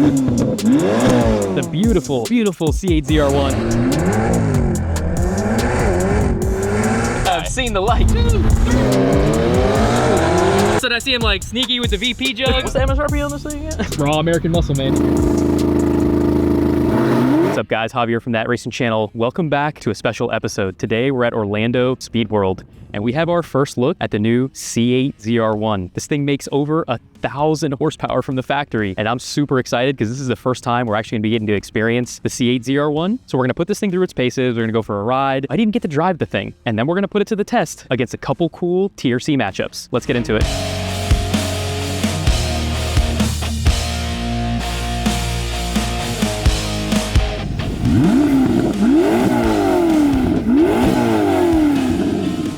The beautiful, beautiful C8 ZR1. I've seen the light. So I see him like sneaky with the VP jug. What's the MSRP on this thing again? Raw American muscle, man. What's up, guys? Javier from That Racing Channel. Welcome back to a special episode. Today we're at Orlando Speed World, and we have our first look at the new C8 ZR1. This thing makes over 1,000 horsepower from the factory, and I'm super excited because this is the first time we're actually gonna be getting to experience the C8 ZR1. So we're gonna put this thing through its paces, we're gonna go for a ride. I didn't even get to drive the thing, and then we're gonna put it to the test against a couple cool TRC matchups. Let's get into it.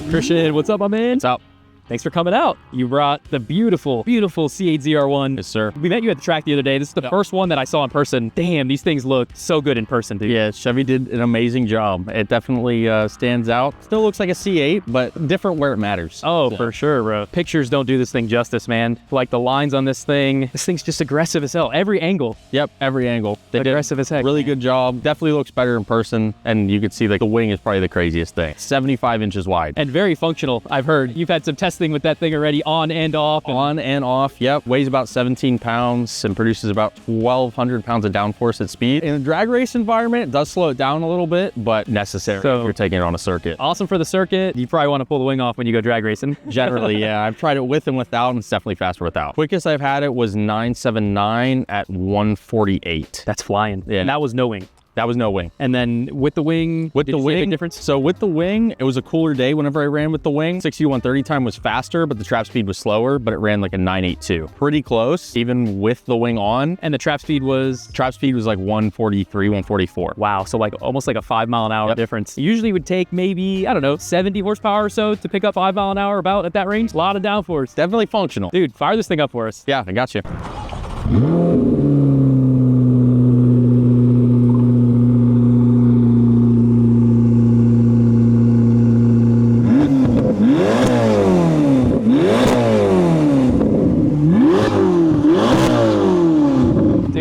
Christian, what's up, my man? What's up? Thanks for coming out. You brought the beautiful, beautiful C8 ZR1. Yes, sir. We met you at the track the other day. This is the first one that I saw in person. Damn, these things look so good in person, dude. Yeah, Chevy did an amazing job. It definitely stands out. Still looks like a C8, but different where it matters. Oh, for sure, bro. Pictures don't do this thing justice, man. Like the lines on this thing's just aggressive as hell. Every angle. Yep, every angle. They did aggressive as heck. Really good job. Definitely looks better in person, and you can see like the wing is probably the craziest thing. 75 inches wide. And very functional, I've heard. You've had some testing with that thing already, on and off. On and off, yep. Weighs about 17 pounds and produces about 1,200 pounds of downforce at speed. In a drag race environment, it does slow it down a little bit, but necessary if you're taking it on a circuit. Awesome for the circuit. You probably want to pull the wing off when you go drag racing. Generally, yeah. I've tried it with and without, and it's definitely faster without. Quickest I've had it was 979 at 148. That's flying. Yeah. And that was no wing. That was no wing. And then with the wing, with the wing, big difference? So with the wing, it was a cooler day whenever I ran with the wing. 60-130 time was faster, but the trap speed was slower, but it ran like a 982. Pretty close, even with the wing on. And the trap speed was? Trap speed was like 143, 144. Wow, so like almost like a 5 mile an hour difference. Usually would take maybe, I don't know, 70 horsepower or so to pick up 5 mile an hour about at that range. A lot of downforce. Definitely functional. Dude, fire this thing up for us. Yeah, I got you.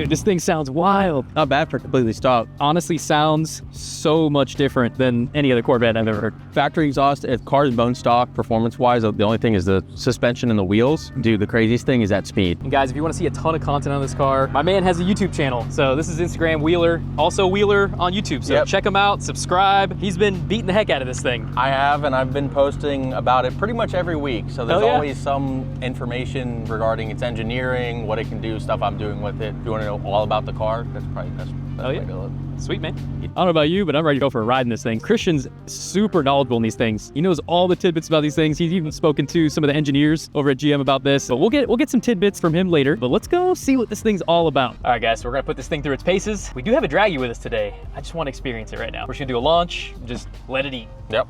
This thing sounds wild. Not bad for completely stopped. Honestly, sounds so much different than any other Corvette I've ever heard. Factory exhaust, if car's bone stock, performance-wise, the only thing is the suspension and the wheels. Dude, the craziest thing is that speed. And guys, if you want to see a ton of content on this car, my man has a YouTube channel. So this is Instagram Wheeler, also Wheeler on YouTube. So check him out, subscribe. He's been beating the heck out of this thing. I have, and I've been posting about it pretty much every week. So there's always some information regarding its engineering, what it can do, stuff I'm doing with it. If you want to know all about the car, that's probably the best way to look. Sweet, man. I don't know about you, but I'm ready to go for a ride in this thing. Christian's super knowledgeable in these things. He knows all the tidbits about these things. He's even spoken to some of the engineers over at GM about this. But we'll get some tidbits from him later. But let's go see what this thing's all about. All right, guys, so we're gonna put this thing through its paces. We do have a draggy with us today. I just want to experience it right now. We're just gonna do a launch, just let it eat. Yep.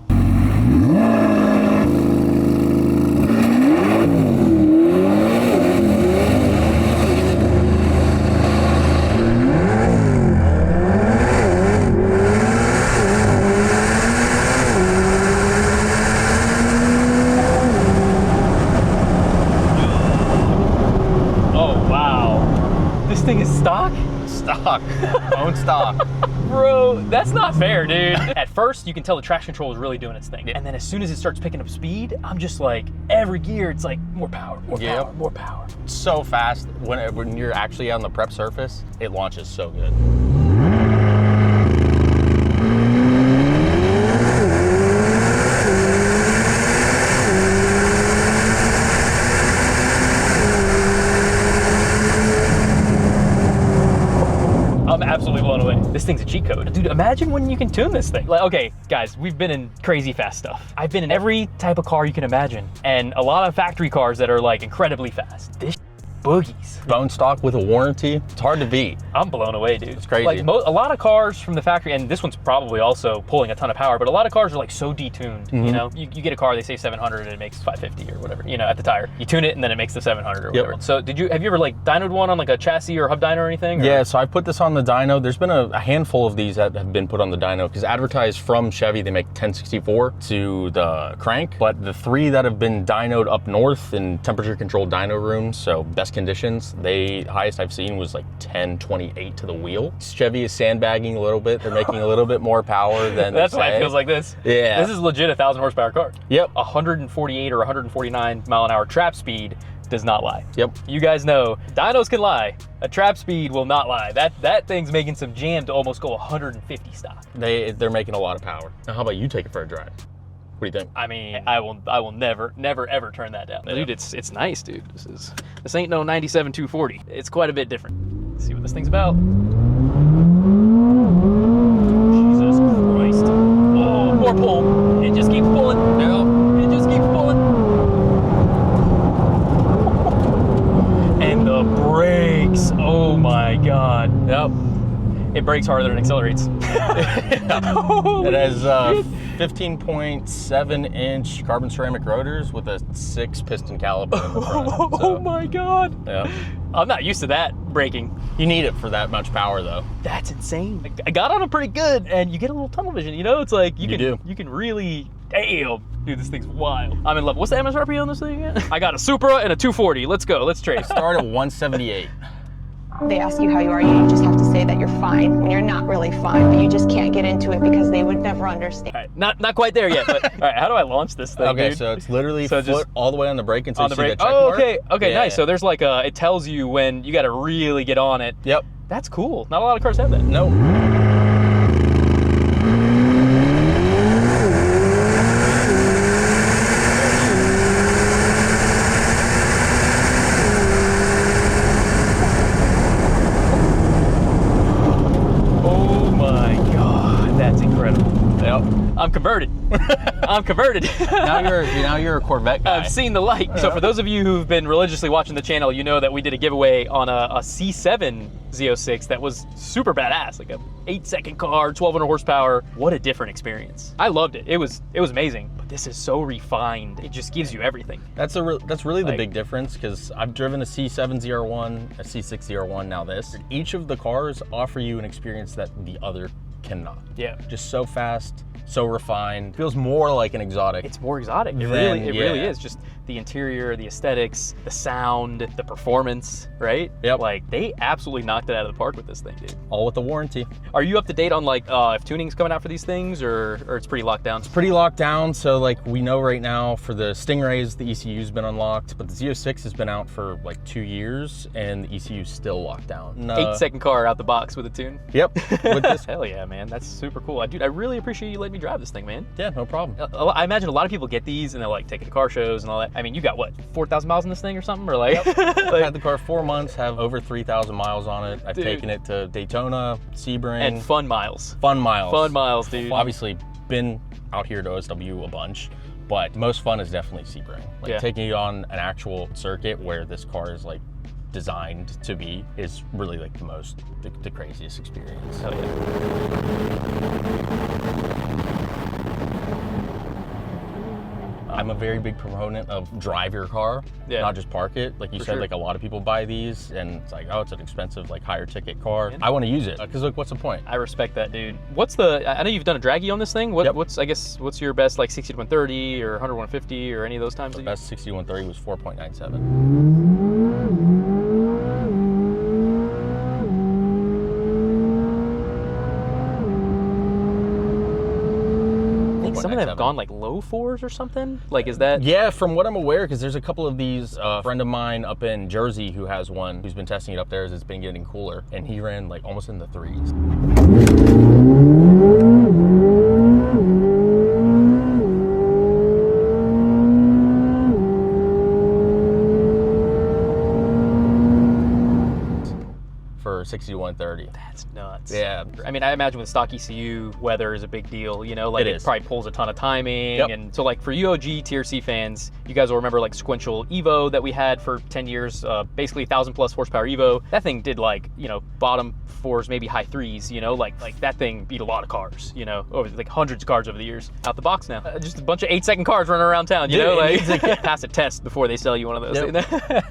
Thing is stock? Stock. Own stock. Bro, that's not fair, dude. At first, you can tell the traction control is really doing its thing. And then as soon as it starts picking up speed, I'm just like, every gear, it's like, more power, more power, more power. So fast, when you're actually on the prep surface, it launches so good. I'm absolutely blown away. This thing's a cheat code. Dude, imagine when you can tune this thing. Like, okay, guys, we've been in crazy fast stuff. I've been in every type of car you can imagine, and a lot of factory cars that are like incredibly fast. This boogies. Bone stock with a warranty, it's hard to beat. I'm blown away, dude. It's crazy. Like a lot of cars from the factory, and this one's probably also pulling a ton of power, but a lot of cars are like so detuned, you know? You get a car, they say 700 and it makes 550 or whatever, you know, at the tire. You tune it and then it makes the 700 or whatever. So have you ever like dynoed one on like a chassis or hub dyno or anything? Or? Yeah, so I put this on the dyno. There's been a handful of these that have been put on the dyno because advertised from Chevy, they make 1064 to the crank, but the 3 that have been dynoed up north in temperature controlled dyno rooms, so best conditions, the highest I've seen was like 1028 to the wheel. Chevy is sandbagging a little bit. They're making a little bit more power than That's why it feels like this. Yeah. This is legit a 1,000 horsepower car. Yep. 148 or 149 mile an hour trap speed does not lie. Yep. You guys know, dynos can lie. A trap speed will not lie. That thing's making some jam to almost go 150 stock. They're making a lot of power. Now, how about you take it for a drive? What do you think? I mean, I will never ever turn that down. Dude, it's nice, dude. This ain't no 97 240. It's quite a bit different. Let's see what this thing's about. Jesus Christ. Oh, more pull. It just keeps pulling. No, it just keeps pulling. And the brakes. Oh my God. Yep. It brakes harder than it accelerates. It has 15.7 inch carbon ceramic rotors with a 6 piston caliper in the front. Oh my God. Yeah. I'm not used to that braking. You need it for that much power though. That's insane. I got on it pretty good, and you get a little tunnel vision, you know? It's like you can really, damn, dude, this thing's wild. I'm in love. What's the MSRP on this thing again? I got a Supra and a 240. Let's go, let's trade. Start at 178. They ask you how you are, you just have to say that you're fine when you're not really fine, but you just can't get into it because they would never understand. All right, not quite there yet, but all right, how do I launch this thing, Okay, dude? so it's literally foot all the way on the brake until On you the see brake. the check Oh, mark. okay, Yeah. nice. So there's like it tells you when you got to really get on it. Yep. That's cool. Not a lot of cars have that. Nope. Oh my God, that's incredible. Yep. I'm converted. I'm converted. now you're a Corvette guy. I've seen the light. So for those of you who've been religiously watching the channel, you know that we did a giveaway on a C7 Z06 that was super badass, like a 8-second car, 1,200 horsepower. What a different experience. I loved it. It was amazing. But this is so refined. It just gives you everything. That's really the big difference, because I've driven a C7 ZR1, a C6 ZR1, now this. Each of the cars offer you an experience that the other cannot. Yeah. Just so fast, so refined. Feels more like an exotic. It's more exotic. It Then, really yeah. is. Just the interior, the aesthetics, the sound, the performance, right? Yep. Like they absolutely knocked it out of the park with this thing, dude. All with the warranty. Are you up to date on like if tuning's coming out for these things, or it's pretty locked down? It's pretty locked down. So like we know right now for the Stingrays, the ECU's been unlocked, but the Z06 has been out for like 2 years and the ECU's still locked down. 8-second car out the box with a tune. Yep. With this. Hell yeah, man. That's super cool. Dude, I really appreciate you letting me drive this thing, man. Yeah, no problem. I imagine a lot of people get these and they're like taking to car shows and all that. I mean, you got what, 4,000 miles in this thing or something? Or like, I've had the car 4 months, have over 3,000 miles on it. I've taken it to Daytona, Sebring. And fun miles. Fun miles. Fun miles, dude. Obviously been out here to OSW a bunch, but most fun is definitely Sebring. Like taking it on an actual circuit where this car is like designed to be is really like the craziest experience. Hell yeah. I'm a very big proponent of drive your car, not just park it. Like you said, like a lot of people buy these and it's like, oh, it's an expensive, like higher ticket car. I want to use it because like, what's the point? I respect that, dude. I know you've done a draggy on this thing. What's your best like 60 to 130 or 100 150 or any of those times? The best 60 to 130 was 4.97. Some of them have gone like low 4s or something? Like, is that? Yeah, from what I'm aware, because there's a couple of these, a friend of mine up in Jersey who has one, who's been testing it up there as it's been getting cooler, and he ran like almost in the 3s. For 60 to 130. That's nuts. Yeah. I mean, I imagine with stock ECU, weather is a big deal, you know, like it probably pulls a ton of timing. And so like for UOG Tier C fans, you guys will remember like sequential Evo that we had for 10 years, basically 1,000 plus horsepower Evo. That thing did like, you know, bottom 4s, maybe high 3s, you know, like that thing beat a lot of cars, you know, over like hundreds of cars over the years. Out the box now. Just a bunch of 8-second cars running around town, you know, like pass a test before they sell you one of those.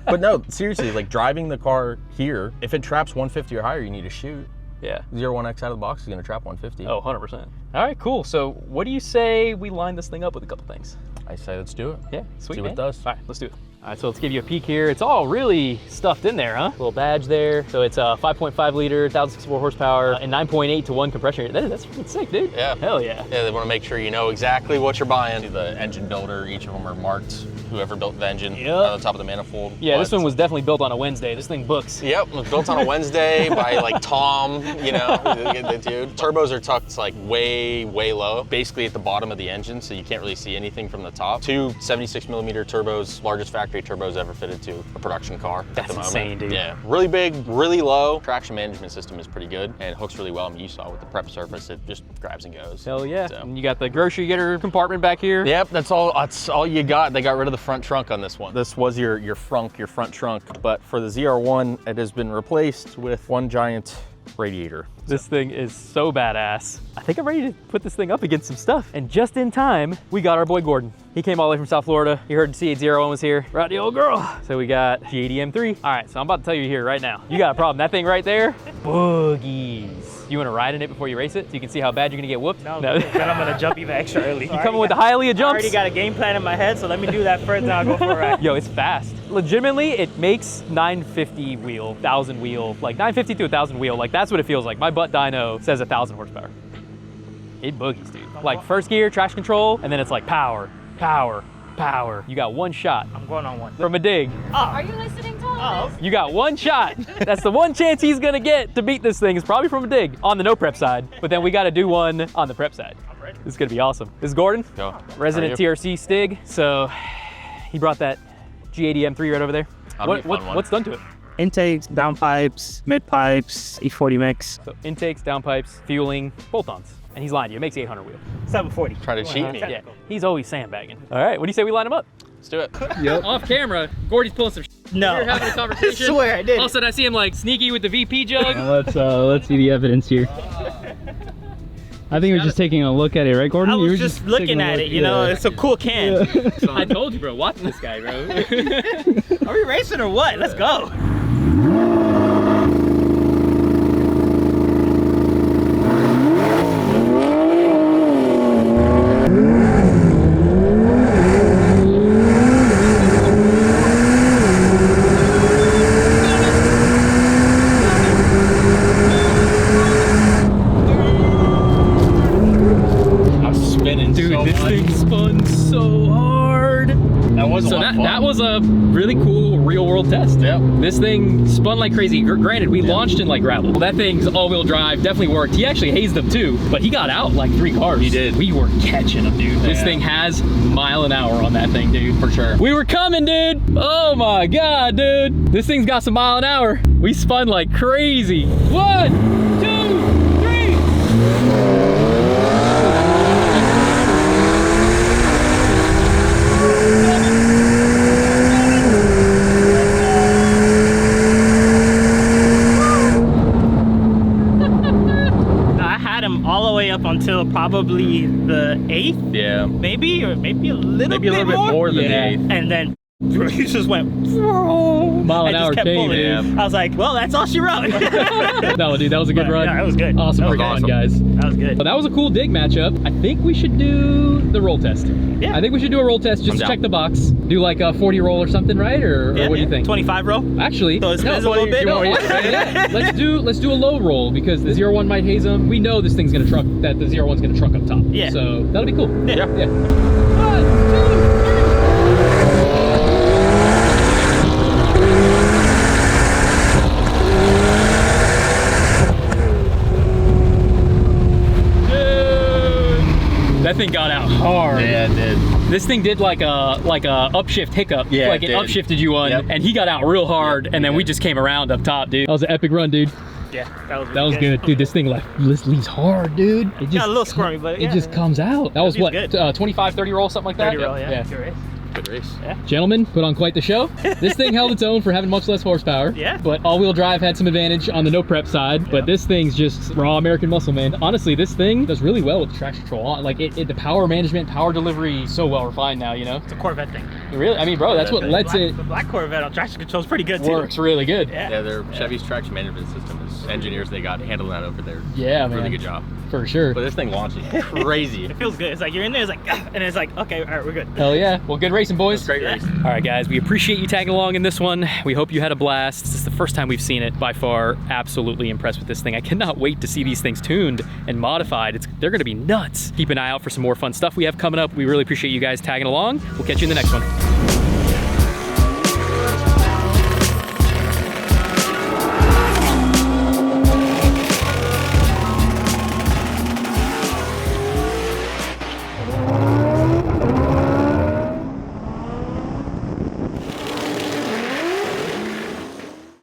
But no, seriously, like driving the car here, if it traps 150 or higher, you need to shoot. Yeah. 01X out of the box is going to trap 150. Oh, 100%. All right, cool. So what do you say we line this thing up with a couple things? I say let's do it. Yeah, sweet, See man. what it does. All right, let's do it. All right, so let's give you a peek here. It's all really stuffed in there, huh? Little badge there. So it's a 5.5 liter, 1,064 horsepower, and 9.8 to 1 compression. That's freaking sick, dude. Yeah. Hell yeah. Yeah, they want to make sure you know exactly what you're buying. See the engine builder, each of them are marked. Whoever built the engine on the top of the manifold. Yeah, this one was definitely built on a Wednesday. This thing books. Yep, it was built on a Wednesday by like Tom, you know, the dude. Turbos are tucked like way low, basically at the bottom of the engine, so you can't really see anything from the top. 2 76mm turbos, largest factory turbos ever fitted to a production car at the moment. Insane, dude. Yeah, really big, really low. Traction management system is pretty good and it hooks really well. I mean, you saw with the prep surface, it just grabs and goes. Hell yeah. So. And you got the grocery getter compartment back here. Yep, that's all you got. They got rid of the front trunk on this one. This was your front trunk, but for the ZR1, it has been replaced with one giant radiator. This thing is so badass. I think I'm ready to put this thing up against some stuff. And just in time, we got our boy Gordon. He came all the way from South Florida. He heard C8 ZR1 was here. Right, the old girl. So we got G80 M3. All right, so I'm about to tell you here right now. You got a problem. That thing right there, boogies. You want to ride in it before you race it so you can see how bad you're going to get whooped? No. Then I'm going to jump even extra early. You coming with the Hialeah jumps? I already got a game plan in my head, so let me do that first, then I'll go for a ride. Yo, it's fast. Legitimately, it makes 950 wheel, 1,000 wheel, like 950 to 1,000 wheel. Like that's what it feels like. My butt dyno says 1,000 horsepower. It boogies, dude. Like first gear, traction control, and then it's like power, power, power. You got one shot. I'm going on one. From a dig. Oh. Are you listening to all this? You got one shot. That's the one chance he's gonna get to beat this thing. Is probably from a dig on the no prep side, but then we got to do one on the prep side. I'm ready. This is gonna be awesome. This is Gordon, resident TRC Stig. So he brought that G80 M3 right over there. What's done to it? Intakes, downpipes, mid pipes, E40 mix. So intakes, downpipes, fueling, bolt-ons. And he's lying to you. It makes 800 wheel. 740. Trying to cheat me. Yeah, he's always sandbagging. All right, what do you say we line him up? Let's do it. Yep. Off camera, Gordy's pulling some No. We were having a conversation. I swear I did. All of a sudden I see him like sneaky with the VP jug. Let's see the evidence here. I think we're just taking a look at it, right, Gordon? I You was were just looking at it, you know, it's a cool can. I told you, bro, watch this guy, bro. Are we racing or what? Let's go. That was a really cool real world test. Yep. This thing spun like crazy. Granted, we launched in like gravel. Well, that thing's all-wheel drive, definitely worked. He actually hazed them too, but he got out like 3 cars. He did. We were catching him, dude. This thing has mile an hour on that thing, dude. For sure. We were coming, dude. Oh my God, dude. This thing's got some mile an hour. We spun like crazy. 1, 2, 3. All the way up until probably the 8th, Yeah. maybe a little bit more than the 8th. and then he just went mile an hour came, I was like, well, that's all she wrote. No, dude, that was a good run. Yeah, that was good. Awesome That was run, awesome. guys. That was good. Well, that was a cool dig matchup. I think we should do the roll test. Yeah. I think we should do a roll test just to check the box. Do like a 40 roll or something, right? Or what do you think? 25 roll. Actually, So it spins a little bit. yeah. Let's do a low roll because the ZR1 might haze them. We know this thing's gonna truck, that the ZR1's gonna truck up top. Yeah. So that'll be cool. Yeah. Yeah. 1, 2, 3. That thing got out hard. Yeah, it did. This thing did like a upshift hiccup. Yeah, like it upshifted you one, and he got out real hard, and then we just came around up top, dude. That was an epic run, dude. Yeah, that was good. Dude, this thing leaves hard, dude. It just got a little squirmy, but it just comes out. That was what, 25, 30 roll, something like that? 30 roll, yeah. Good race. Good race. Yeah. Gentlemen, put on quite the show. This thing held its own for having much less horsepower. Yeah. But all-wheel drive had some advantage on the no prep side. But this thing's just raw American muscle, man. Honestly, this thing does really well with the traction control. Like the power management, power delivery, so well refined now, you know? It's a Corvette thing. Really? I mean, bro, that's what lets it. The black Corvette on traction control is pretty good too. Works really good. Yeah. Yeah, their Chevy's traction management system is engineers they got handling that over there. Yeah, man. Really good job. For sure. But this thing launches crazy. It feels good. It's like you're in there, it's like, and it's like, okay, all right, we're good. Hell yeah. Well, good racing, boys. Great race. All right, guys, we appreciate you tagging along in this one. We hope you had a blast. This is the first time we've seen it. By far, absolutely impressed with this thing. I cannot wait to see these things tuned and modified. They're gonna be nuts. Keep an eye out for some more fun stuff we have coming up. We really appreciate you guys tagging along. We'll catch you in the next one.